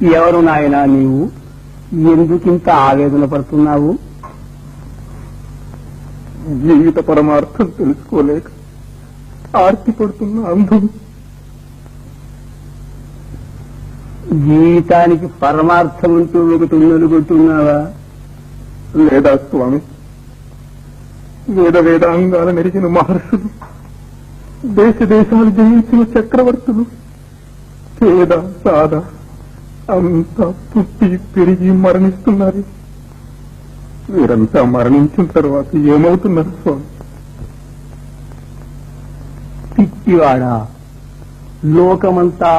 ఎవరు నాయనా నీవు? ఎందుకింత ఆవేదన పడుతున్నావు? జీవిత పరమార్థం తెలుసుకోలేక ఆర్తి పడుతున్న అంధం. జీవితానికి పరమార్థం అంటూ ఒకటి ఉన్నలుగుతున్నావా? లేదా స్వామి, వేదాంగాల నెరిగిన మహర్షులు, దేశ దేశాలు జయించిన చక్రవర్తులు, పేద సాద అంతా పుట్టి పెరిగి మరణిస్తున్నారు. వీరంతా మరణించిన తర్వాత ఏమవుతున్నారు స్వామి? పిచ్చివాడా, లోకమంతా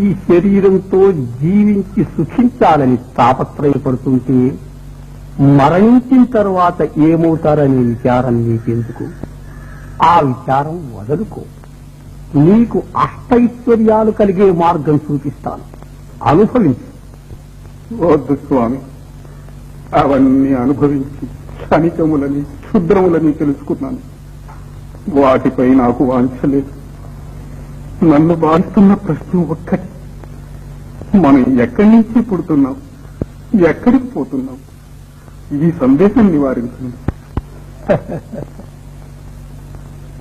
ఈ శరీరంతో జీవించి సుఖించాలని తాపత్రయపడుతుంటే మరణించిన తర్వాత ఏమవుతారనే విచారం నీకెందుకు? ఆ విచారం వదులుకో. నీకు అష్టైశ్వర్యాలు కలిగే మార్గం చూపిస్తాను, అనుభవించు. వద్దు స్వామి, అవన్నీ అనుభవించి క్షణికములని క్షుద్రములని తెలుసుకున్నాను. వాటిపై నాకు వాంఛ లేదు. నన్ను బాధిస్తున్న ప్రశ్న ఒక్కటి, మనం ఎక్కడి నుంచి పుడుతున్నాం, ఎక్కడికి పోతున్నాం? ఈ సందేశం నివారించింది.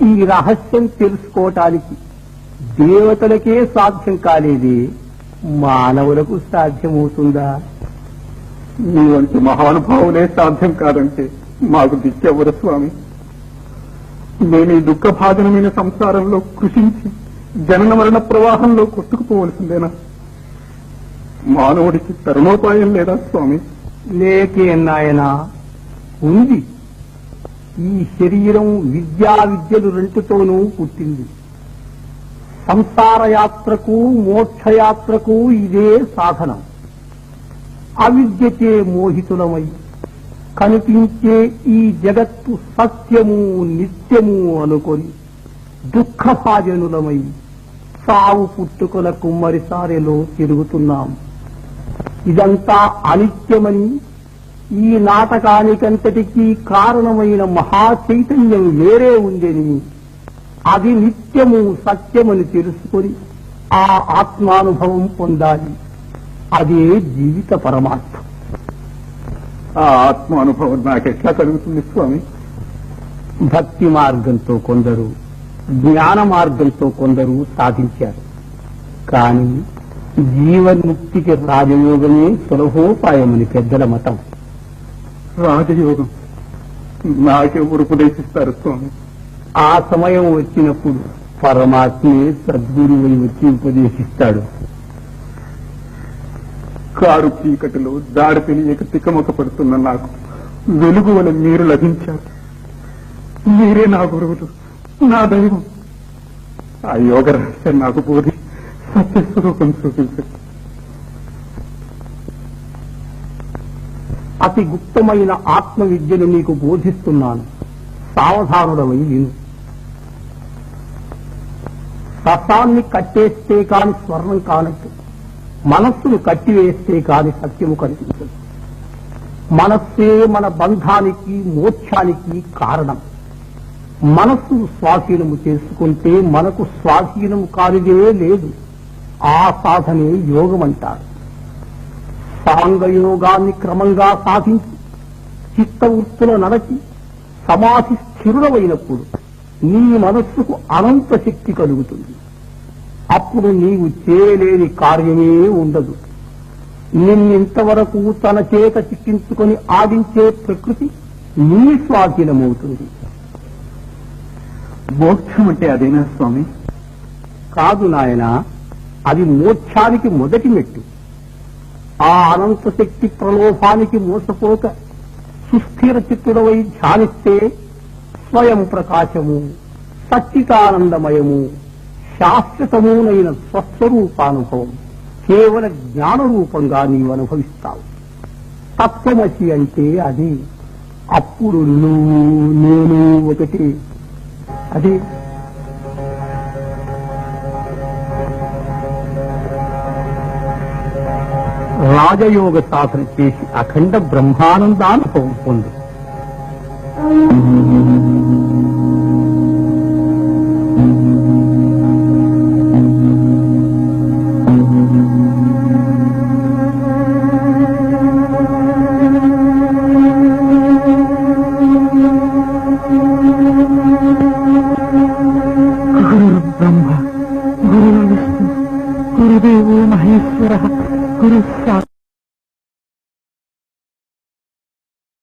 ఈ రహస్యం తెలుసుకోవటానికి దేవతలకే సాధ్యం కాలేదే మానవులకు సాధ్యమవుతుందా? మీ వంటి మహానుభావులే సాధ్యం కాదంటే మాకు దిక్కెవరు స్వామి? నేను ఈ దుఃఖభాజనమైన సంసారంలో కృషించి జనన మరణ ప్రవాహంలో కొట్టుకుపోవలసిందేనా? మానవుడికి తరుణోపాయం లేదా స్వామి? లేకే నాయనా, ఉంది. ఈ శరీరం విద్యలు రెంటితోనూ పుట్టింది. సంసార యాత్రకు మోక్షయాత్రకు ఇదే సాధనం. అవిద్యచే మోహితులమై కనిపించే ఈ జగత్తు సత్యము నిత్యము అనుకొని దుఃఖభాజనులమై సావు పుట్టుకల కుమ్మరిసారెలో తిరుగుతున్నాం. ఇదంతా అనిత్యమని, ఈ నాటకానికంతటికీ కారణమైన మహాచైతన్యం వేరే ఉందని, అది నిత్యము సత్యమని తెలుసుకొని ఆ ఆత్మానుభవం పొందాలి. అదే జీవిత పరమార్థం. ఆ ఆత్మానుభవం నాకెట్లా కలుగుతుంది స్వామి? భక్తి మార్గంతో కొందరు, జ్ఞాన మార్గంతో కొందరు సాధించారు. కానీ జీవన్ముక్తికి రాజయోగమే సులభోపాయమని పెద్దల మతం. రాజయోగం నాకెవరు ఉపదేశిస్తారు స్వామి? ఆ సమయం వచ్చినప్పుడు పరమాత్మే సద్గురువై వచ్చి ఉపదేశిస్తాడు. కారు చీకటిలో దారి తెలియక తికమక పడుతున్న నాకు వెలుగు వల్ల మీరు లభించారు. మీరే నా గురువులు, నా దైవం. ఆ యోగ రహస్యం నాకు బోధి సత్యస్వరూపం చూపించండి. అతి గుప్తమైన ఆత్మ విద్యను నీకు బోధిస్తున్నాను, సావధానుడమై విను. రసాన్ని కట్టేస్తే కాని స్వర్ణం కానట్టు మనస్సును కట్టివేస్తే కాని సత్యము కనిపించదు. మనస్సే మన బంధానికి మోక్షానికి కారణం. మనస్సును స్వాధీనము చేసుకుంటే మనకు స్వాధీనము కానిదే లేదు. ఆ సాధనే యోగమంటారు. సాంగయోగాన్ని క్రమంగా సాధించి చిత్తవృత్తుల నడచి సమాధి స్థిరుడమైనప్పుడు నీ మనస్సుకు అనంత శక్తి కలుగుతుంది. అప్పుడు నీవు చేయలేని కార్యమే ఉండదు. నిన్నింతవరకు తన చేత చిక్కించుకొని ఆడించే ప్రకృతి నీ స్వాధీనమవుతుంది. మోక్షం అంటే అదేనా స్వామి? కాదు నాయనా, అది మోక్షానికి మొదటి మెట్టు. ఆ అనంత శక్తి ప్రలోభానికి మోసపోక సుస్థిర చిత్తుడవై ధ్యానిస్తే స్వయం ప్రకాశము, సచ్చితానందమయము, శాశ్వతమునైన స్వస్వరూపానుభవం కేవల జ్ఞాన రూపంగా నీవు అనుభవిస్తావు. తత్వమసి అంటే అది. అప్పుడు నువ్వు నేను ఒకటి. అది రాజయోగ సాధన చేసి అఖండ బ్రహ్మానందానుభవం పొందు. గురు బ్రహ్మ గురు విష్ణు గురుదేవో మహేశ్వర గురు